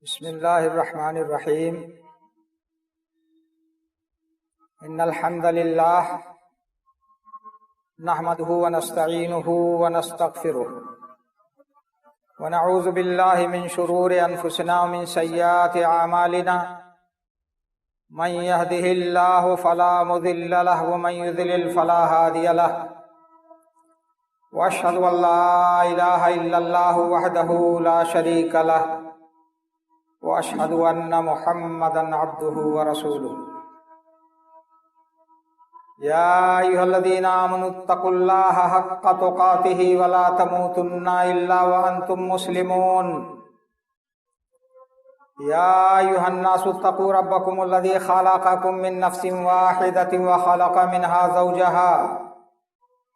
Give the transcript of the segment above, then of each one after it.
بسم اللہ الرحمن الرحیم ان الحمد للہ نحمده ونستعینه ونستغفره ونعوذ باللہ من شرور انفسنا ومن سیئات اعمالنا من يهده اللہ فلا مضل له ومن يضلل فلا هادی له واشهد ان لا الہ الا اللہ وحدہ لا شریک له واشهد ان محمدا عبده ورسوله يا ايها الذين امنوا اتقوا الله حق تقاته ولا تموتن الا وانتم مسلمون يا ايها الناس اتقوا ربكم الذي خلقكم من نفس واحدة وخلق منها زوجها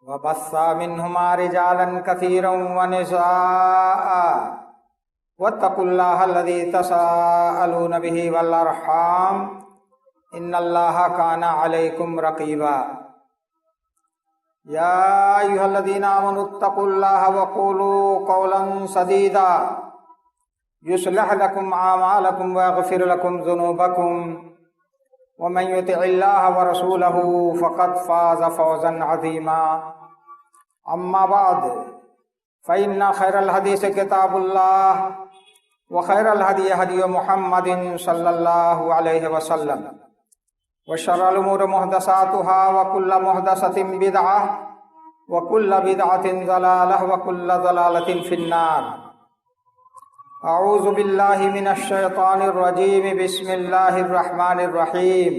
وبث منهما رجالا كثيرا ونساء واتقوا الله الذي تساءلون به والارحام ان الله كان عليكم رقيبا يا ايها الذين امنوا اتقوا الله وقولوا قولا سديدا يصلح لكم اعمالكم ويغفر لكم ذنوبكم ومن يطع الله ورسوله فقد فاز فوزا عظيما اما بعد فإن خير الحديث كتاب الله وخير الهدي هدي محمد صلى الله عليه وسلم وشر الأمور محدثاتها وكل محدثة بدعة وكل بدعة ضلالة وكل ضلالة في النار. أعوذ بالله من الشيطان الرجيم. بسم الله الرحمن الرحيم.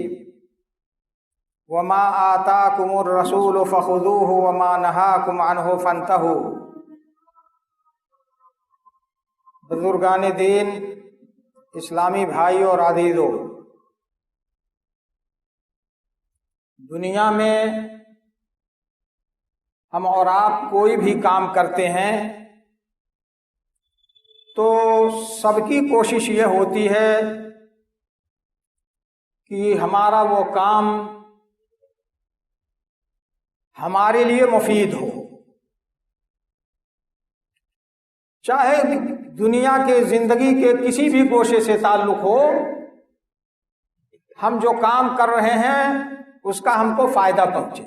وما آتاكم الرسول فخذوه وما نهاكم عنه فانتهوا. بزرگان دین، اسلامی بھائیوں اور عزیزوں، دنیا میں ہم اور آپ کوئی بھی کام کرتے ہیں تو سب کی کوشش یہ ہوتی ہے کہ ہمارا وہ کام ہمارے لیے مفید ہو، چاہے دنیا کے زندگی کے کسی بھی گوشے سے تعلق ہو، ہم جو کام کر رہے ہیں اس کا ہم کو فائدہ پہنچے۔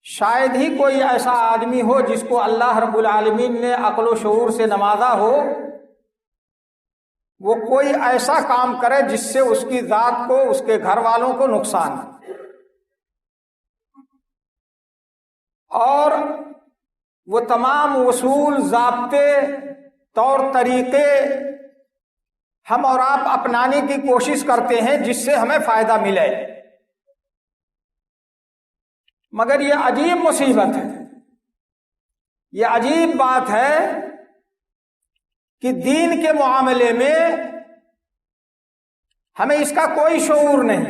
شاید ہی کوئی ایسا آدمی ہو جس کو اللہ رب العالمین نے عقل و شعور سے نوازا ہو، وہ کوئی ایسا کام کرے جس سے اس کی ذات کو، اس کے گھر والوں کو نقصان ہو، اور وہ تمام اصول، ضابطے، طور طریقے ہم اور آپ اپنانے کی کوشش کرتے ہیں جس سے ہمیں فائدہ ملے، مگر یہ عجیب مصیبت ہے، یہ عجیب بات ہے کہ دین کے معاملے میں ہمیں اس کا کوئی شعور نہیں،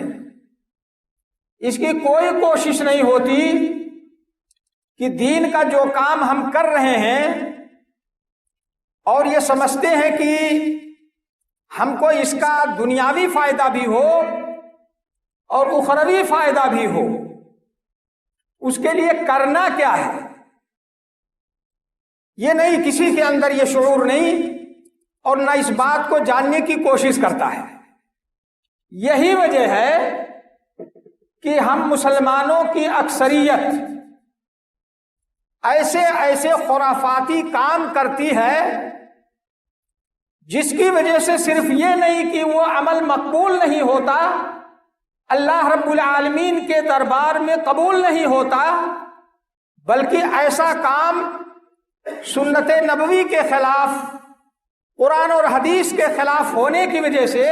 اس کی کوئی کوشش نہیں ہوتی کہ دین کا جو کام ہم کر رہے ہیں اور یہ سمجھتے ہیں کہ ہم کو اس کا دنیاوی فائدہ بھی ہو اور اخروی فائدہ بھی ہو، اس کے لیے کرنا کیا ہے، یہ نہیں، کسی کے اندر یہ شعور نہیں اور نہ اس بات کو جاننے کی کوشش کرتا ہے۔ یہی وجہ ہے کہ ہم مسلمانوں کی اکثریت ایسے ایسے خرافاتی کام کرتی ہے جس کی وجہ سے صرف یہ نہیں کہ وہ عمل مقبول نہیں ہوتا، اللہ رب العالمین کے دربار میں قبول نہیں ہوتا، بلکہ ایسا کام سنت نبوی کے خلاف، قرآن اور حدیث کے خلاف ہونے کی وجہ سے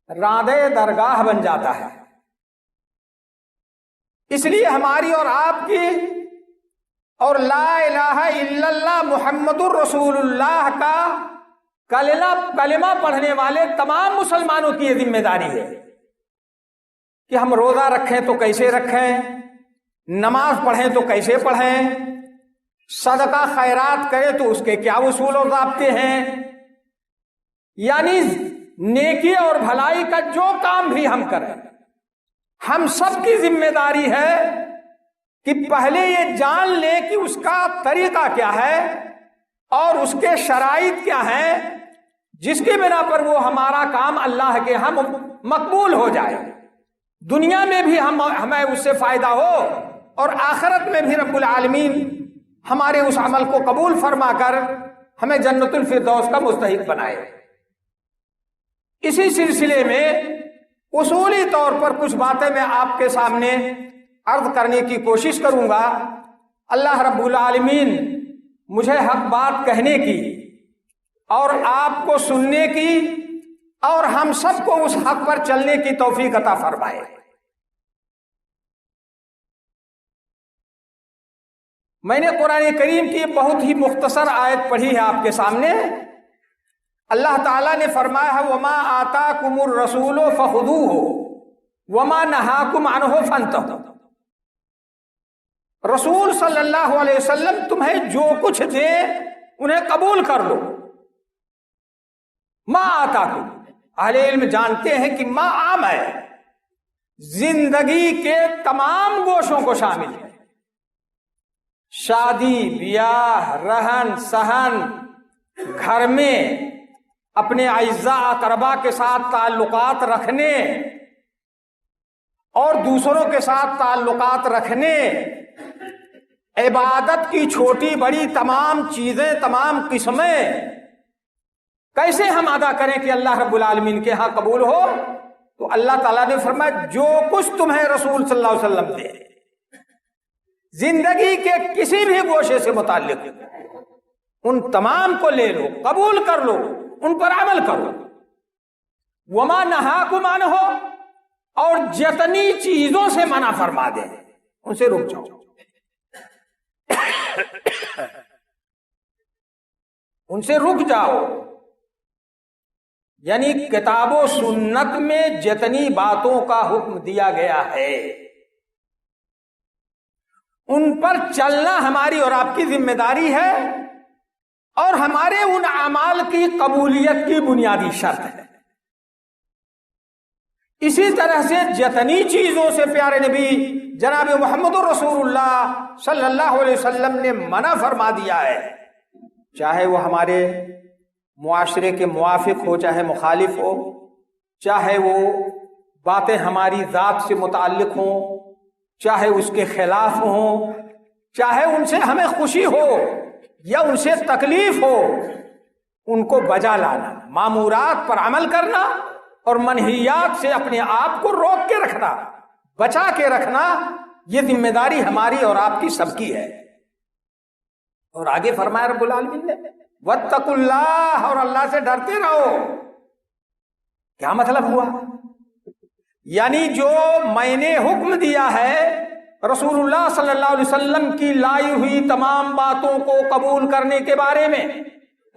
راندے درگاہ بن جاتا ہے۔ اس لیے ہماری اور آپ کی اور لا الہ الا اللہ محمد الرسول اللہ کا کلمہ پڑھنے والے تمام مسلمانوں کی یہ ذمہ داری ہے کہ ہم روزہ رکھیں تو کیسے رکھیں، نماز پڑھیں تو کیسے پڑھیں، صدقہ خیرات کریں تو اس کے کیا اصول اور ضابطے ہیں، یعنی نیکی اور بھلائی کا جو کام بھی ہم کریں، ہم سب کی ذمہ داری ہے کہ پہلے یہ جان لیں کہ اس کا طریقہ کیا ہے اور اس کے شرائط کیا ہیں جس کی بنا پر وہ ہمارا کام اللہ کے ہاں مقبول ہو جائے، دنیا میں بھی ہمیں اس سے فائدہ ہو اور آخرت میں بھی رب العالمین ہمارے اس عمل کو قبول فرما کر ہمیں جنت الفردوس کا مستحق بنائے۔ اسی سلسلے میں اصولی طور پر کچھ باتیں میں آپ کے سامنے عرض کرنے کی کوشش کروں گا۔ اللہ رب العالمین مجھے حق بات کہنے کی اور آپ کو سننے کی اور ہم سب کو اس حق پر چلنے کی توفیق عطا فرمائے۔ میں نے قرآن کریم کی بہت ہی مختصر آیت پڑھی ہے آپ کے سامنے۔ اللہ تعالیٰ نے فرمایا ہے وَمَا آتَاكُمُ الرَّسُولُ فَخُذُوهُ وَمَا نَهَاكُمْ عَنْهُ فَانْتَهُوا۔ رسول صلی اللہ علیہ وسلم تمہیں جو کچھ دے انہیں قبول کر لو۔ ما آتاکم، اہل علم جانتے ہیں کہ ما عام ہے، زندگی کے تمام گوشوں کو شامل ہے، شادی بیاہ، رہن سہن، گھر میں اپنے اعزاء اقربا کے ساتھ تعلقات رکھنے اور دوسروں کے ساتھ تعلقات رکھنے، عبادت کی چھوٹی بڑی تمام چیزیں، تمام قسمیں کیسے ہم ادا کریں کہ اللہ رب العالمین کے ہاں قبول ہو؟ تو اللہ تعالیٰ نے فرمایا جو کچھ تمہیں رسول صلی اللہ علیہ وسلم دے، زندگی کے کسی بھی گوشے سے متعلق، ان تمام کو لے لو، قبول کر لو، ان پر عمل کرو۔ وما نہاکم عنہ، اور جتنی چیزوں سے منع فرما دے ان سے رک جاؤ، ان سے رک جاؤ۔ یعنی کتاب و سنت میں جتنی باتوں کا حکم دیا گیا ہے ان پر چلنا ہماری اور آپ کی ذمہ داری ہے، اور ہمارے ان اعمال کی قبولیت کی بنیادی شرط ہے۔ اسی طرح سے جتنی چیزوں سے پیارے نبی جناب محمد رسول اللہ صلی اللہ علیہ وسلم نے منع فرما دیا ہے، چاہے وہ ہمارے معاشرے کے موافق ہو چاہے مخالف ہو، چاہے وہ باتیں ہماری ذات سے متعلق ہوں چاہے اس کے خلاف ہوں، چاہے ان سے ہمیں خوشی ہو یا ان سے تکلیف ہو، ان کو بجا لانا، مامورات پر عمل کرنا اور منہیات سے اپنے آپ کو روک کے رکھنا، بچا کے رکھنا، یہ ذمہ داری ہماری اور آپ کی سب کی ہے۔ اور آگے فرمایا رب العالمین نے واتقوا اللہ، اور اللہ سے ڈرتے رہو۔ کیا مطلب ہوا؟ یعنی جو میں نے حکم دیا ہے رسول اللہ صلی اللہ علیہ وسلم کی لائی ہوئی تمام باتوں کو قبول کرنے کے بارے میں،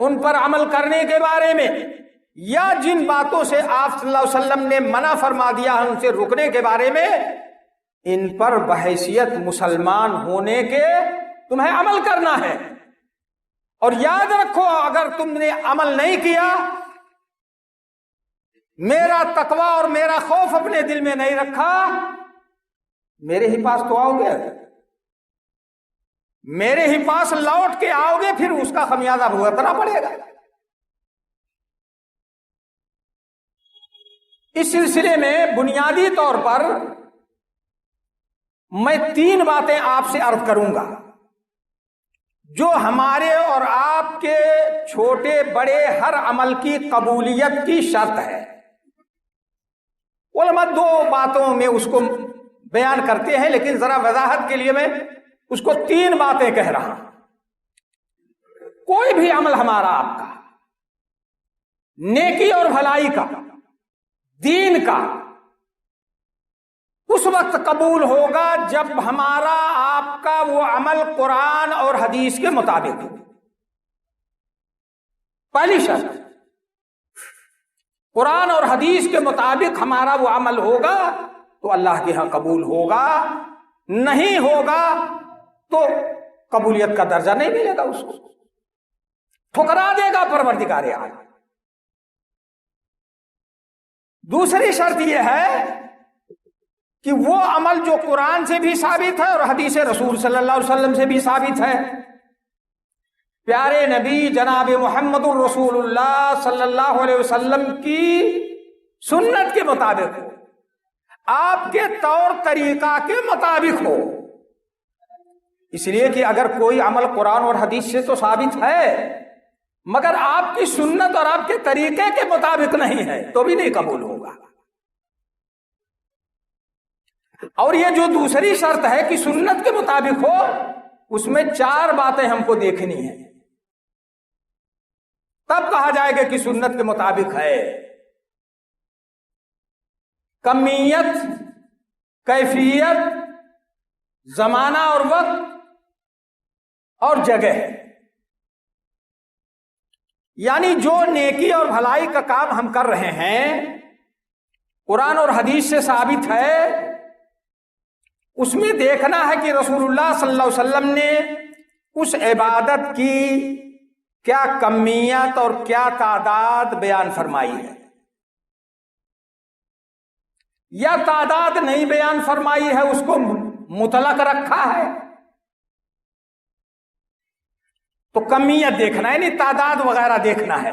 ان پر عمل کرنے کے بارے میں، یا جن باتوں سے آپ صلی اللہ علیہ وسلم نے منع فرما دیا ہے ان سے رکنے کے بارے میں، ان پر بحیثیت مسلمان ہونے کے تمہیں عمل کرنا ہے۔ اور یاد رکھو اگر تم نے عمل نہیں کیا، میرا تقوی اور میرا خوف اپنے دل میں نہیں رکھا، میرے ہی پاس تو آؤ گے، میرے ہی پاس لوٹ کے آؤ گے، پھر اس کا خمیازہ بھگتنا پڑے گا۔ اس سلسلے میں بنیادی طور پر میں 3 باتیں آپ سے عرض کروں گا جو ہمارے اور آپ کے چھوٹے بڑے ہر عمل کی قبولیت کی شرط ہے۔ علماء 2 باتوں میں اس کو بیان کرتے ہیں، لیکن ذرا وضاحت کے لیے میں اس کو 3 باتیں کہہ رہا ہوں۔ کوئی بھی عمل ہمارا آپ کا، نیکی اور بھلائی کا، دین کا، اس وقت قبول ہوگا جب ہمارا آپ کا وہ عمل قرآن اور حدیث کے مطابق ہو۔ پہلی شرط، قرآن اور حدیث کے مطابق ہمارا وہ عمل ہوگا تو اللہ کے ہاں قبول ہوگا، نہیں ہوگا تو قبولیت کا درجہ نہیں ملے گا، اس کو ٹھکرا دے گا پروردگار عالم۔ دوسری شرط یہ ہے کہ وہ عمل جو قرآن سے بھی ثابت ہے اور حدیث رسول صلی اللہ علیہ وسلم سے بھی ثابت ہے، پیارے نبی جناب محمد الرسول اللہ صلی اللہ علیہ وسلم کی سنت کے مطابق ہو، آپ کے طور طریقہ کے مطابق ہو. اس لیے کہ اگر کوئی عمل قرآن اور حدیث سے تو ثابت ہے، مگر آپ کی سنت اور آپ کے طریقے کے مطابق نہیں ہے تو بھی نہیں قبول ہوگا. اور یہ جو دوسری شرط ہے کہ سنت کے مطابق ہو، اس میں 4 باتیں ہم کو دیکھنی ہیں، تب کہا جائے گا کہ سنت کے مطابق ہے. کمیت، کیفیت، زمانہ اور وقت اور جگہ. یعنی جو نیکی اور بھلائی کا کام ہم کر رہے ہیں قرآن اور حدیث سے ثابت ہے، اس میں دیکھنا ہے کہ رسول اللہ صلی اللہ علیہ وسلم نے اس عبادت کی کیا کمیت اور کیا تعداد بیان فرمائی ہے، یا تعداد نہیں بیان فرمائی ہے، اس کو مطلق رکھا ہے. تو کمیت دیکھنا ہے، یعنی تعداد وغیرہ دیکھنا ہے.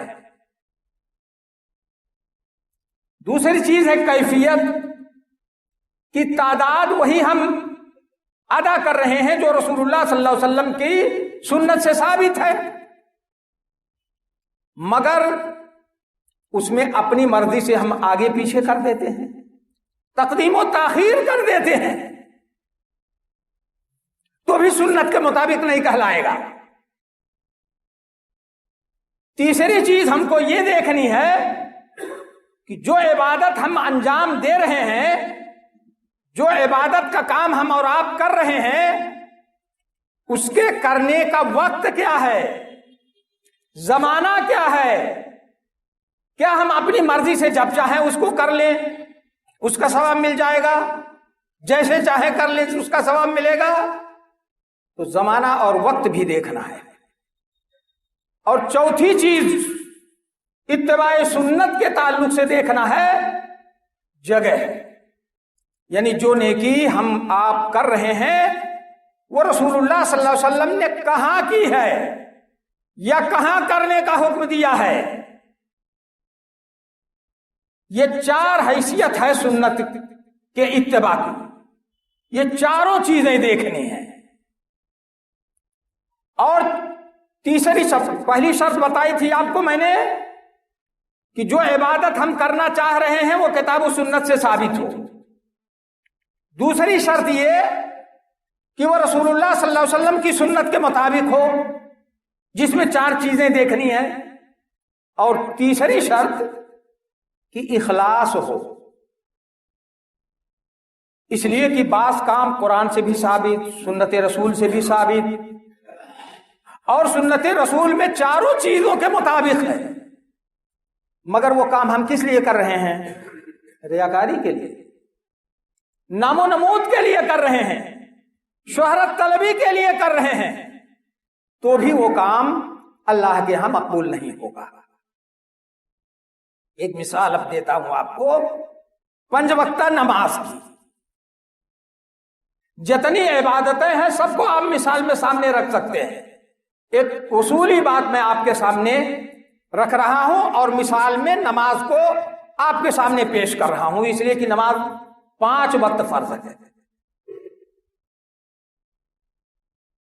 دوسری چیز ہے کیفیت، کی تعداد وہی ہم ادا کر رہے ہیں جو رسول اللہ صلی اللہ علیہ وسلم کی سنت سے ثابت ہے، مگر اس میں اپنی مرضی سے ہم آگے پیچھے کر دیتے ہیں، تقدیم و تاخیر کر دیتے ہیں، تو بھی سنت کے مطابق نہیں کہلائے گا. تیسری چیز ہم کو یہ دیکھنی ہے کہ جو عبادت ہم انجام دے رہے ہیں، جو عبادت کا کام ہم اور آپ کر رہے ہیں، اس کے کرنے کا وقت کیا ہے، زمانہ کیا ہے. کیا ہم اپنی مرضی سے جب چاہیں اس کو کر لیں، اس کا ثواب مل جائے گا، جیسے چاہے کر لیں اس کا ثواب ملے گا؟ تو زمانہ اور وقت بھی دیکھنا ہے. اور چوتھی چیز اتباع سنت کے تعلق سے دیکھنا ہے جگہ، یعنی جو نیکی ہم آپ کر رہے ہیں وہ رسول اللہ صلی اللہ علیہ وسلم نے کہاں کی ہے یا کہاں کرنے کا حکم دیا ہے. یہ 4 حیثیت ہے سنت کے اتباع کی، یہ چاروں چیزیں دیکھنی ہیں. اور تیسری شرط، پہلی شرط بتائی تھی آپ کو میں نے کہ جو عبادت ہم کرنا چاہ رہے ہیں وہ کتاب و سنت سے ثابت ہو. دوسری شرط یہ کہ وہ رسول اللہ صلی اللہ علیہ وسلم کی سنت کے مطابق ہو، جس میں 4 چیزیں دیکھنی ہیں. اور تیسری شرط کہ اخلاص ہو، اس لیے کہ بعض کام قرآن سے بھی ثابت، سنت رسول سے بھی ثابت، اور سنت رسول میں چاروں چیزوں کے مطابق ہے، مگر وہ کام ہم کس لیے کر رہے ہیں؟ ریاکاری کے لیے، نام و نمود کے لیے کر رہے ہیں، شہرت طلبی کے لیے کر رہے ہیں، تو بھی وہ کام اللہ کے ہاں مقبول نہیں ہوگا. ایک مثال اب دیتا ہوں آپ کو 5 وقتہ نماز کی. جتنی عبادتیں ہیں سب کو آپ مثال میں سامنے رکھ سکتے ہیں. ایک اصولی بات میں آپ کے سامنے رکھ رہا ہوں اور مثال میں نماز کو آپ کے سامنے پیش کر رہا ہوں، اس لیے کہ نماز 5 وقت فرض ہے.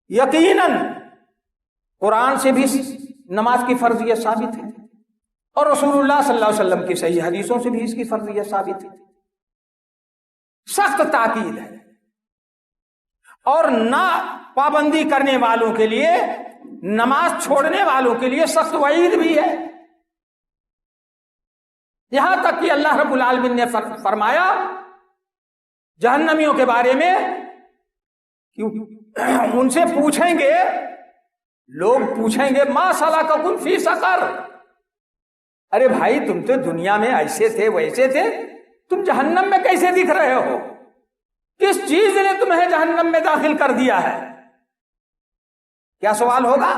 یقیناً قرآن سے بھی نماز کی فرضیت ثابت ہے اور رسول اللہ صلی اللہ علیہ وسلم کی صحیح حدیثوں سے بھی اس کی فرضیت ثابت ہے. سخت تاکید ہے، اور نہ پابندی کرنے والوں کے لیے، نماز چھوڑنے والوں کے لیے سخت وعید بھی ہے. یہاں تک کہ اللہ رب العالمین نے فرمایا جہنمیوں کے بارے میں کہ ان سے پوچھیں گے، لوگ پوچھیں گے ما سلککم فی سقر، ارے بھائی تم تو دنیا میں ایسے تھے ویسے تھے، تم جہنم میں کیسے دکھ رہے ہو؟ کس چیز نے تمہیں جہنم میں داخل کر دیا ہے؟ کیا سوال ہوگا؟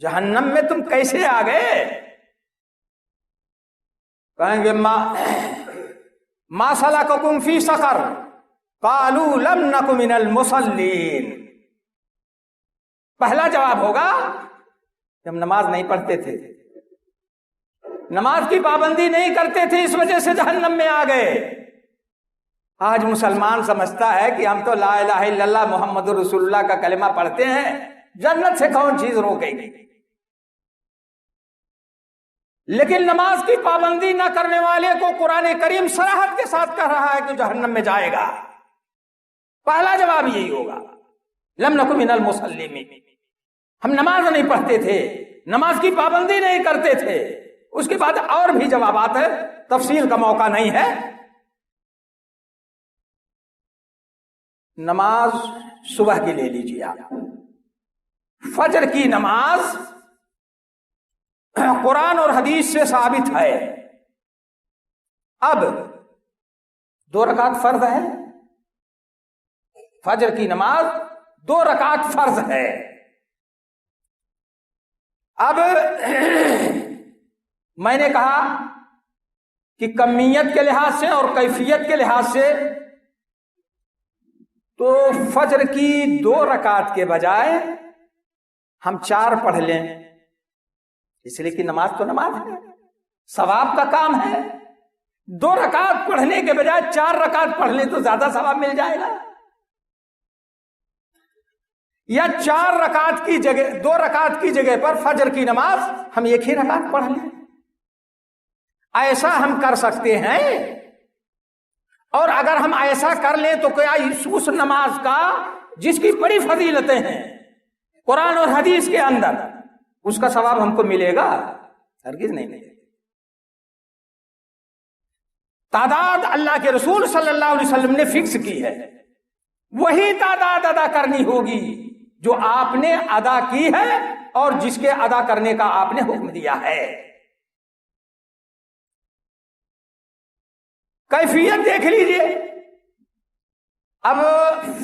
جہنم میں تم کیسے آ گئے؟ کہیں گے ما سلککم فی سقر قالوا لم نک من المصلین، پہلا جواب ہوگا کہ ہم نماز نہیں پڑھتے تھے، نماز کی پابندی نہیں کرتے تھے، اس وجہ سے جہنم میں آ گئے۔ آج مسلمان سمجھتا ہے کہ ہم تو لا الہ الا اللہ محمد رسول اللہ کا کلمہ پڑھتے ہیں، جنت سے کون چیز روکے گی؟ لیکن نماز کی پابندی نہ کرنے والے کو قرآن کریم صراحت کے ساتھ کہہ رہا ہے کہ جہنم میں جائے گا۔ پہلا جواب یہی ہوگا، لم نکن من المصلین، ہم نماز نہیں پڑھتے تھے، نماز کی پابندی نہیں کرتے تھے۔ اس کے بعد اور بھی جوابات ہیں، تفصیل کا موقع نہیں ہے۔ نماز صبح کی لے لیجیے آپ، فجر کی نماز قرآن اور حدیث سے ثابت ہے۔ اب 2 رکعت فرض ہے، فجر کی نماز 2 رکعت فرض ہے۔ اب میں نے کہا کہ کمیت کے لحاظ سے اور کیفیت کے لحاظ سے تو فجر کی 2 رکعت کے بجائے ہم 4 پڑھ لیں، اس لیے کہ نماز تو نماز ہے، ثواب کا کام ہے۔ 2 رکعت پڑھنے کے بجائے 4 رکعت پڑھ لیں تو زیادہ ثواب مل جائے گا، یا 4 رکعت کی جگہ 2 رکعت کی جگہ پر فجر کی نماز ہم 1 ہی رکعت پڑھ لیں، ایسا ہم کر سکتے ہیں۔ اور اگر ہم ایسا کر لیں تو کیا اس نماز کا جس کی بڑی فضیلتیں ہیں قرآن اور حدیث کے اندر، اس کا ثواب ہم کو ملے گا؟ ہرگز نہیں ملے گا۔ تعداد اللہ کے رسول صلی اللہ علیہ وسلم نے فکس کی ہے، وہی تعداد ادا کرنی ہوگی جو آپ نے ادا کی ہے اور جس کے ادا کرنے کا آپ نے حکم دیا ہے۔ کیفیت دیکھ لیجئے۔ اب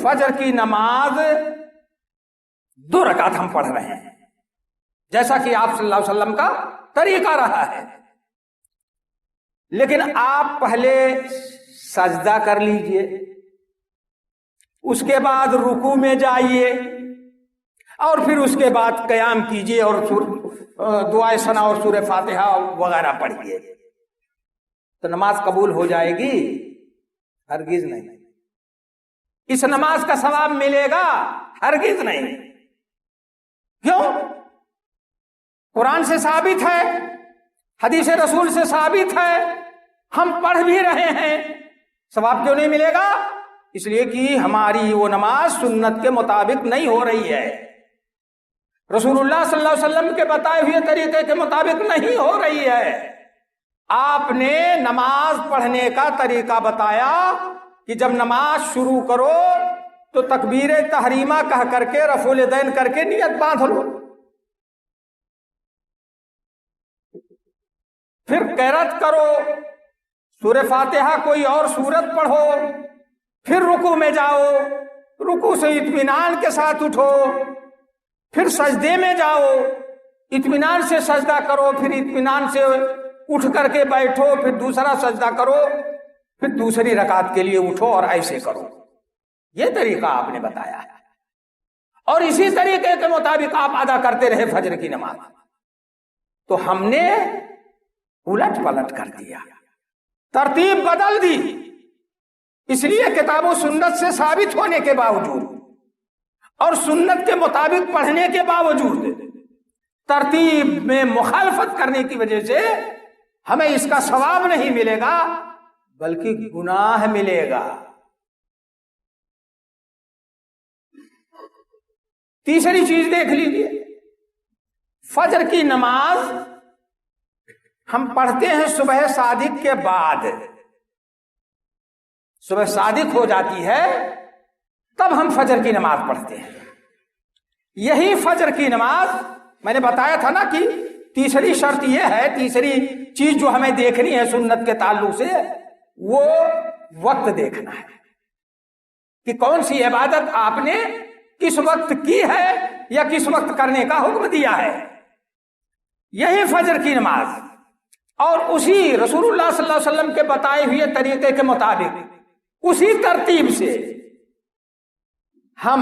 فجر کی نماز 2 رکعت ہم پڑھ رہے ہیں جیسا کہ آپ صلی اللہ علیہ وسلم کا طریقہ رہا ہے، لیکن آپ پہلے سجدہ کر لیجئے، اس کے بعد رکوع میں جائیے اور پھر اس کے بعد قیام کیجئے اور دعائے ثنا اور سورہ فاتحہ وغیرہ پڑھیے، تو نماز قبول ہو جائے گی؟ ہرگز نہیں۔ اس نماز کا ثواب ملے گا؟ ہرگز نہیں۔ کیوں؟ قرآن سے ثابت ہے، حدیث رسول سے ثابت ہے، ہم پڑھ بھی رہے ہیں، ثواب کیوں نہیں ملے گا؟ اس لیے کہ ہماری وہ نماز سنت کے مطابق نہیں ہو رہی ہے، رسول اللہ صلی اللہ علیہ وسلم کے بتائے ہوئے طریقے کے مطابق نہیں ہو رہی ہے۔ آپ نے نماز پڑھنے کا طریقہ بتایا کہ جب نماز شروع کرو تو تکبیر تحریمہ کہہ کر کے رفع الیدین کر کے نیت باندھ لو، پھر قرات کرو، سورہ فاتحہ کوئی اور سورت پڑھو، پھر رکوع میں جاؤ، رکوع سے اطمینان کے ساتھ اٹھو، پھر سجدے میں جاؤ، اطمینان سے سجدہ کرو، پھر اطمینان سے اٹھ کر کے بیٹھو، پھر دوسرا سجدہ کرو، پھر دوسری رکعت کے لیے اٹھو اور ایسے کرو۔ یہ طریقہ آپ نے بتایا ہے اور اسی طریقے کے مطابق آپ ادا کرتے رہے فجر کی نماز، تو ہم نے الٹ پلٹ کر دیا، ترتیب بدل دی۔ اس لیے کتاب و سنت سے ثابت ہونے کے باوجود اور سنت کے مطابق پڑھنے کے باوجود ترتیب میں مخالفت کرنے کی وجہ سے ہمیں اس کا ثواب نہیں ملے گا بلکہ گناہ ملے گا۔ تیسری چیز دیکھ لیجیے، فجر کی نماز ہم پڑھتے ہیں صبح صادق کے بعد، صبح صادق ہو جاتی ہے تب ہم فجر کی نماز پڑھتے ہیں۔ یہی فجر کی نماز میں نے بتایا تھا نا کہ تیسری شرط یہ ہے، تیسری چیز جو ہمیں دیکھنی ہے سنت کے تعلق سے، وہ وقت دیکھنا ہے کہ کون سی عبادت آپ نے کس وقت کی ہے یا کس وقت کرنے کا حکم دیا ہے۔ یہی فجر کی نماز اور اسی رسول اللہ صلی اللہ علیہ وسلم کے بتائے ہوئے طریقے کے مطابق اسی ترتیب سے ہم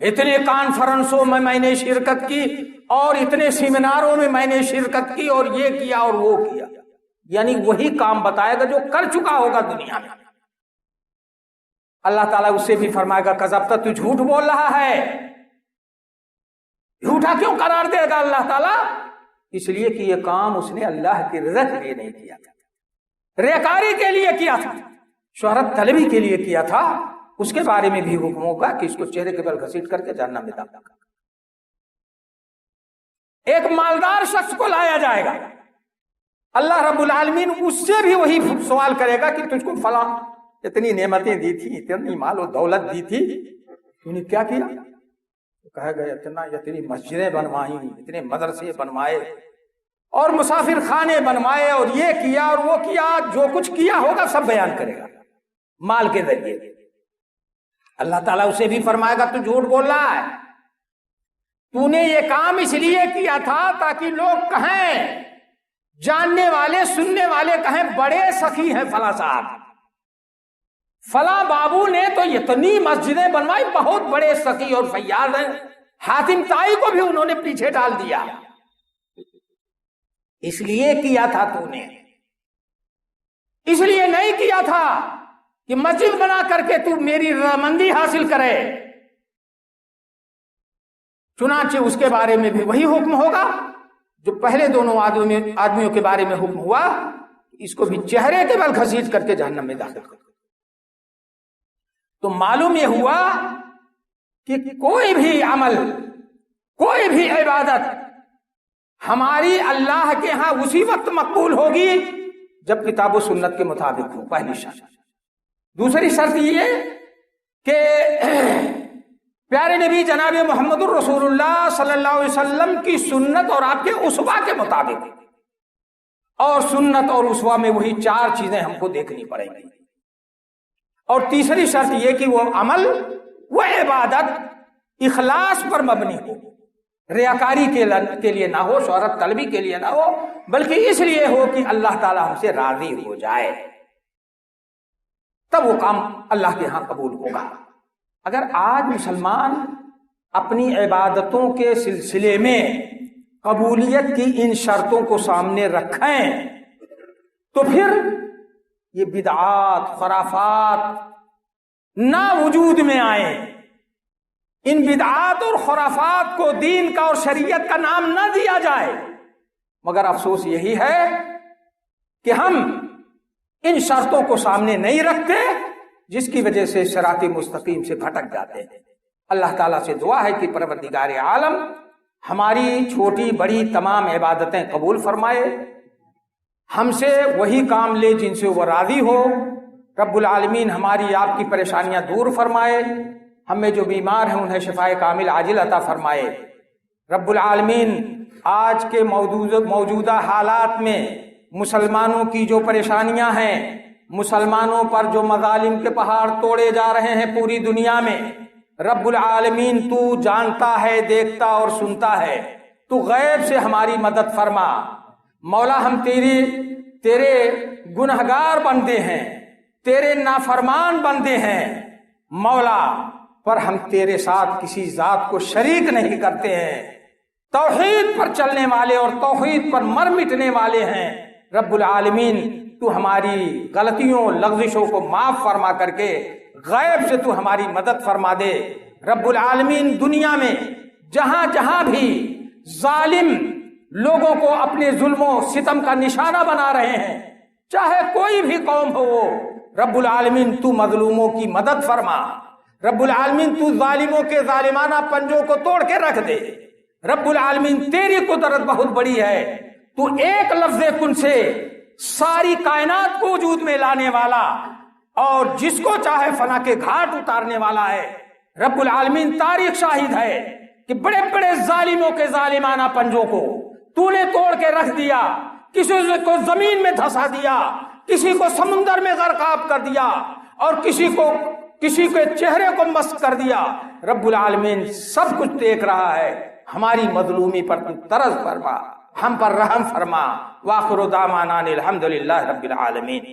اتنے کانفرنسوں میں میں نے شرکت کی اور اتنے سیمیناروں میں میں نے شرکت کی اور یہ کیا اور وہ کیا، یعنی وہی کام بتائے گا جو کر چکا ہوگا دنیا میں۔ اللہ تعالیٰ اس سے بھی فرمائے گا کذبت، تو جھوٹ بول رہا ہے۔ جھوٹا کیوں قرار دے گا اللہ تعالیٰ؟ اس لیے کہ یہ کام اس نے اللہ کی رضا کے لیے نہیں کیا تھا، ریاکاری کے لیے کیا تھا، شہرت طلبی کے لیے کیا تھا۔ اس کے بارے میں بھی حکم ہوگا کہ اس کو چہرے کے بل گھسیٹ کر کے جہنم میں داخل کر۔ ایک مالدار شخص کو لایا جائے گا، اللہ رب العالمین اس سے بھی وہی سوال کرے گا کہ تجھ کو فلاں اتنی نعمتیں دی تھی، اتنی مال و دولت دی تھی، تو نے کیا کیا؟ کہا گیا اتنی مسجدیں بنوائیں، اتنے مدرسے بنوائے اور مسافر خانے بنوائے اور یہ کیا اور وہ کیا، جو کچھ کیا ہوگا سب بیان کرے گا مال کے ذریعے۔ اللہ تعالیٰ اسے بھی فرمائے گا تو جھوٹ بول رہا ہے، تو نے یہ کام اس لیے کیا تھا تاکہ لوگ کہیں، جاننے والے سننے والے کہیں بڑے سخی ہیں فلاں صاحب، فلاں بابو نے تو اتنی مسجدیں بنوائی، بہت بڑے سخی اور فیاض ہیں۔ حاتم طائی کو بھی انہوں نے پیچھے ڈال دیا، اس لیے کیا تھا تو نے، اس لیے نہیں کیا تھا کہ مسجد بنا کر کے تو میری رضامندی حاصل کرے۔ چنانچہ اس کے بارے میں بھی وہی حکم ہوگا جو پہلے دونوں آدمیوں کے بارے میں حکم ہوا، اس کو بھی چہرے کے بل گھسیٹ کر کے جہنم میں داخل کر۔ تو معلوم یہ ہوا کہ کوئی بھی عمل، کوئی بھی عبادت ہماری اللہ کے ہاں اسی وقت مقبول ہوگی جب کتاب و سنت کے مطابق ہو، پہلی شرط۔ دوسری شرط یہ کہ پیارے نبی جناب محمد الرسول اللہ صلی اللہ علیہ وسلم کی سنت اور آپ کے اسوہ کے مطابق، اور سنت اور اسوہ میں وہی چار چیزیں ہم کو دیکھنی پڑیں گی۔ اور تیسری شرط یہ کہ وہ عمل، وہ عبادت اخلاص پر مبنی ہو، ریاکاری کے لیے نہ ہو، شہرت طلبی کے لیے نہ ہو، بلکہ اس لیے ہو کہ اللہ تعالیٰ ہم سے راضی ہو جائے، تب وہ کام اللہ کے ہاں قبول ہوگا۔ اگر آج مسلمان اپنی عبادتوں کے سلسلے میں قبولیت کی ان شرطوں کو سامنے رکھیں تو پھر یہ بدعات، خرافات نہ وجود میں آئیں۔ ان بدعات اور خرافات کو دین کا اور شریعت کا نام نہ دیا جائے، مگر افسوس یہی ہے کہ ہم ان شرطوں کو سامنے نہیں رکھتے، جس کی وجہ سے صراط مستقیم سے بھٹک جاتے ہیں۔ اللہ تعالیٰ سے دعا ہے کہ پروردگار عالم ہماری چھوٹی بڑی تمام عبادتیں قبول فرمائے، ہم سے وہی کام لے جن سے وہ راضی ہو۔ رب العالمین ہماری آپ کی پریشانیاں دور فرمائے، ہم میں جو بیمار ہیں انہیں شفائے کامل عاجل عطا فرمائے۔ رب العالمین آج کے موجودہ حالات میں مسلمانوں کی جو پریشانیاں ہیں، مسلمانوں پر جو مظالم کے پہاڑ توڑے جا رہے ہیں پوری دنیا میں، رب العالمین تو جانتا ہے، دیکھتا اور سنتا ہے، تو غیب سے ہماری مدد فرما۔ مولا ہم تیرے گنہگار بندے ہیں، تیرے نافرمان بندے ہیں مولا، پر ہم تیرے ساتھ کسی ذات کو شریک نہیں کرتے ہیں، توحید پر چلنے والے اور توحید پر مر مٹنے والے ہیں۔ رب العالمین تو ہماری غلطیوں لغزشوں کو معاف فرما کر کے غیب سے تو ہماری مدد فرما دے۔ رب العالمین دنیا میں جہاں جہاں بھی ظالم لوگوں کو اپنے ظلم و ستم کا نشانہ بنا رہے ہیں، چاہے کوئی بھی قوم ہو، رب العالمین تو مظلوموں کی مدد فرما۔ رب العالمین تو ظالموں کے ظالمانہ پنجوں کو توڑ کے رکھ دے۔ رب العالمین تیری قدرت بہت بڑی ہے، تو ایک لفظ کن سے ساری کائنات کو وجود میں لانے والا اور جس کو چاہے فنا کے گھاٹ اتارنے والا ہے۔ رب العالمین تاریخ شاہد ہے کہ بڑے بڑے ظالموں کے ظالمانہ پنجوں کو تو نے توڑ کے رکھ دیا، کسی کو زمین میں دھسا دیا، کسی کو سمندر میں غرقاب کر دیا اور کسی کے چہرے کو مسخ کر دیا۔ رب العالمین سب کچھ دیکھ رہا ہے، ہماری مظلومی پر تو ترس فرما، ہم پر رحم فرما۔ وآخر دعوانا الحمدللہ رب العالمین۔